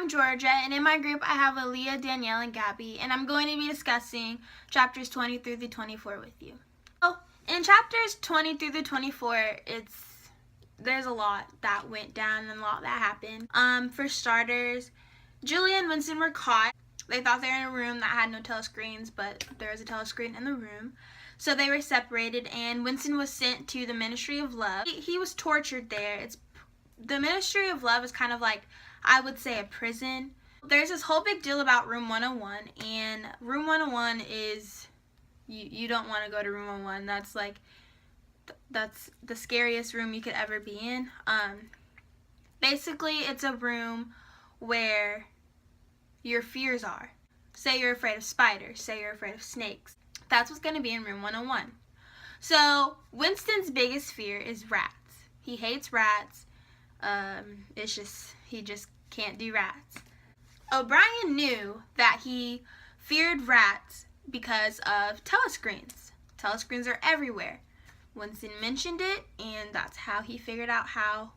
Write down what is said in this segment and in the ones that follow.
I'm Georgia, and in my group I have Aaliyah, Danielle, and Gabby, and I'm going to be discussing chapters 20 through the 24 with you. So, in chapters 20 through the 24, there's a lot that went down and a lot that happened. For starters, Julia and Winston were caught. They thought they were in a room that had no telescreens, but there was a telescreen in the room. So they were separated, and Winston was sent to the Ministry of Love. He was tortured there. The Ministry of Love is kind of like, I would say, a prison. There's this whole big deal about Room 101, and Room 101 is, you don't want to go to Room 101. That's the scariest room you could ever be in. Basically, it's a room where your fears are. Say you're afraid of spiders. Say you're afraid of snakes. That's what's going to be in Room 101. So, Winston's biggest fear is rats. He hates rats. He just can't do rats. O'Brien knew that he feared rats because of telescreens. Telescreens are everywhere. Winston mentioned it, and that's how he figured out how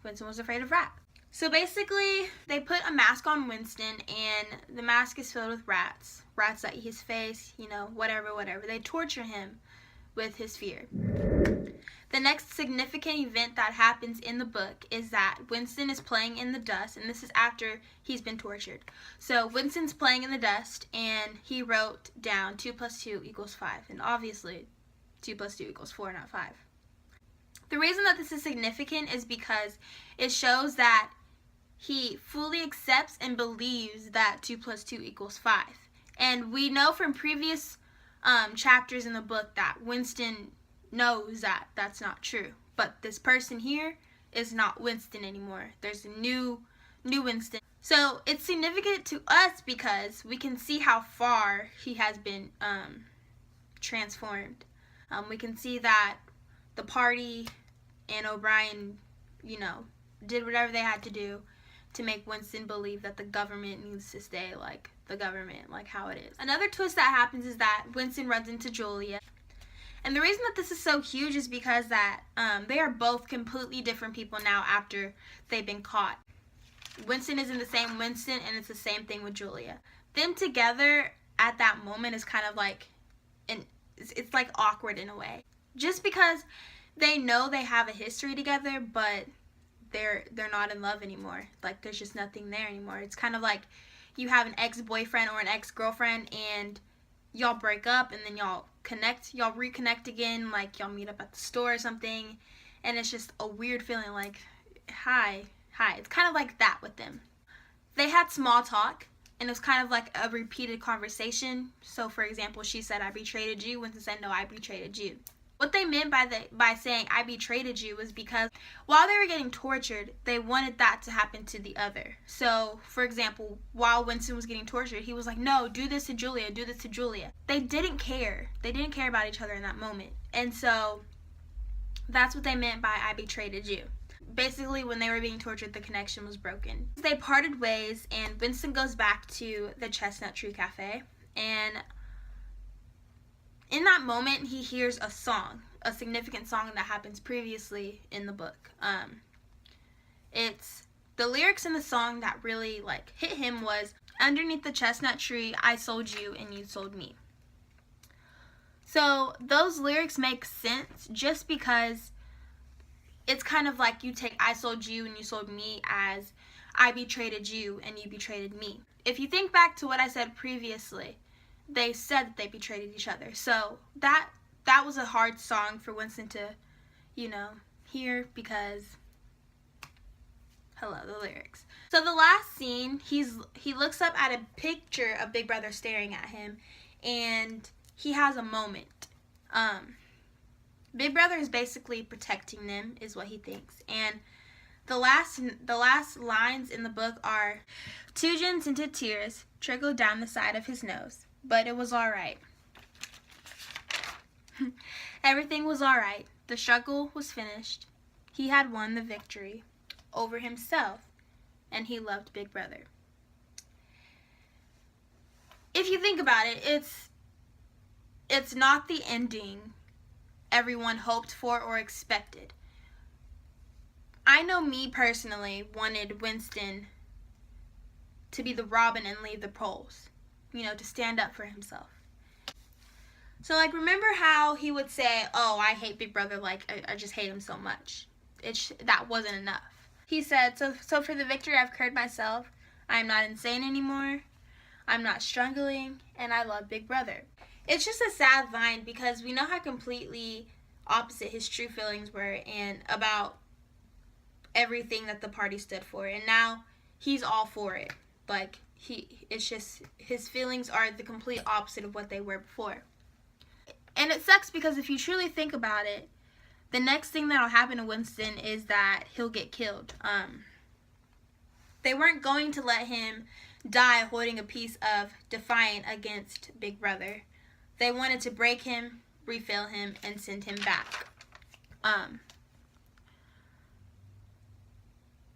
Winston was afraid of rats. So basically, they put a mask on Winston, and the mask is filled with rats. Rats that eat his face, whatever. They torture him with his fear. The next significant event that happens in the book is that Winston is playing in the dust, and this is after he's been tortured. So Winston's playing in the dust, and he wrote down 2 + 2 = 5, and obviously 2 + 2 = 4, not 5. The reason that this is significant is because it shows that he fully accepts and believes that 2 + 2 = 5. And we know from previous chapters in the book that Winston knows that that's not true. But this person here is not Winston anymore. There's a new Winston. So it's significant to us because we can see how far he has been transformed. We can see that the party and O'Brien, did whatever they had to do to make Winston believe that the government needs to stay like the government, like how it is. Another twist that happens is that Winston runs into Julia. And the reason that this is so huge is because that they are both completely different people now after they've been caught. Winston isn't the same Winston, and it's the same thing with Julia. Them together at that moment is kind of like, it's like awkward in a way. Just because they know they have a history together, but they're not in love anymore. Like, there's just nothing there anymore. It's kind of like you have an ex-boyfriend or an ex-girlfriend, and y'all break up, and then y'all reconnect again, like y'all meet up at the store or something, and it's just a weird feeling like, hi. It's kind of like that with them. They had small talk, and it was kind of like a repeated conversation. So, for example, she said, I betrayed you. Winston said, no, I betrayed you. What they meant by saying I betrayed you was because while they were getting tortured, they wanted that to happen to the other. So, for example, while Winston was getting tortured, he was like, no, do this to Julia, do this to Julia. They didn't care. They didn't care about each other in that moment. And so that's what they meant by I betrayed you. Basically, when they were being tortured, the connection was broken. They parted ways, and Winston goes back to the Chestnut Tree Cafe, and in that moment, he hears a song, a significant song that happens previously in the book. It's the lyrics in the song that really hit him was, underneath the chestnut tree, I sold you and you sold me. So those lyrics make sense just because it's kind of like you take I sold you and you sold me as I betrayed you and you betrayed me. If you think back to what I said previously, they said that they betrayed each other. So that was a hard song for Winston to, hear because, hello, the lyrics. So the last scene, he looks up at a picture of Big Brother staring at him, and he has a moment. Big Brother is basically protecting them, is what he thinks. And the last lines in the book are, 2 gin scented tears trickled down the side of his nose. But it was alright. Everything was alright. The struggle was finished. He had won the victory over himself, and he loved Big Brother. If you think about it, it's not the ending everyone hoped for or expected. I know me personally wanted Winston to be the Robin and leave the poles, you know, to stand up for himself. So, like, remember how he would say, oh, I hate Big Brother, like, I just hate him so much. That wasn't enough. He said, so for the victory I've cured myself, I am not insane anymore, I'm not struggling, and I love Big Brother. It's just a sad line because we know how completely opposite his true feelings were and about everything that the party stood for. And now he's all for it. Like, it's just, his feelings are the complete opposite of what they were before. And it sucks because if you truly think about it, the next thing that'll happen to Winston is that he'll get killed. They weren't going to let him die holding a piece of Defiant against Big Brother. They wanted to break him, refill him, and send him back.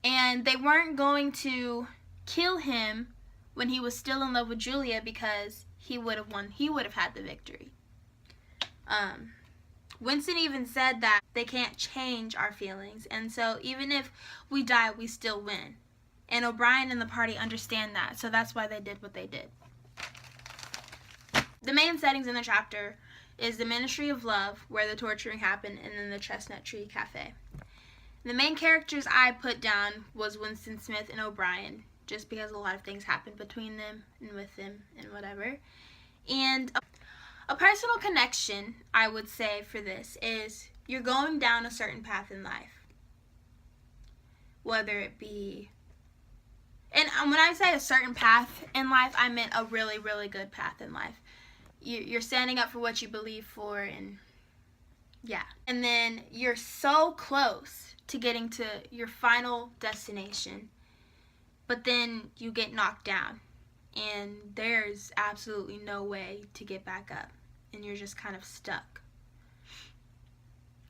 And they weren't going to kill him when he was still in love with Julia because he would have won. He would have had the victory. Winston even said that they can't change our feelings, and so even if we die, we still win. And O'Brien and the party understand that, so that's why they did what they did. The main settings in the chapter is the Ministry of Love, where the torturing happened, and then the Chestnut Tree Cafe. The main characters I put down was Winston Smith and O'Brien, just because a lot of things happened between them and with them and whatever. And a personal connection, I would say, for this is you're going down a certain path in life. Whether it be... And when I say a certain path in life, I meant a really, really good path in life. You're standing up for what you believe for, and yeah. And then you're so close to getting to your final destination, but then you get knocked down. And there's absolutely no way to get back up. And you're just kind of stuck.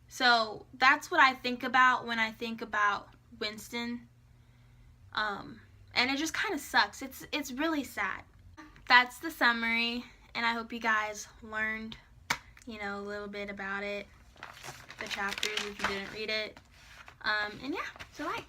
So that's what I think about when I think about Winston. And it just kind of sucks. It's really sad. That's the summary. And I hope you guys learned, you know, a little bit about it. The chapters if you didn't read it. And yeah, so bye.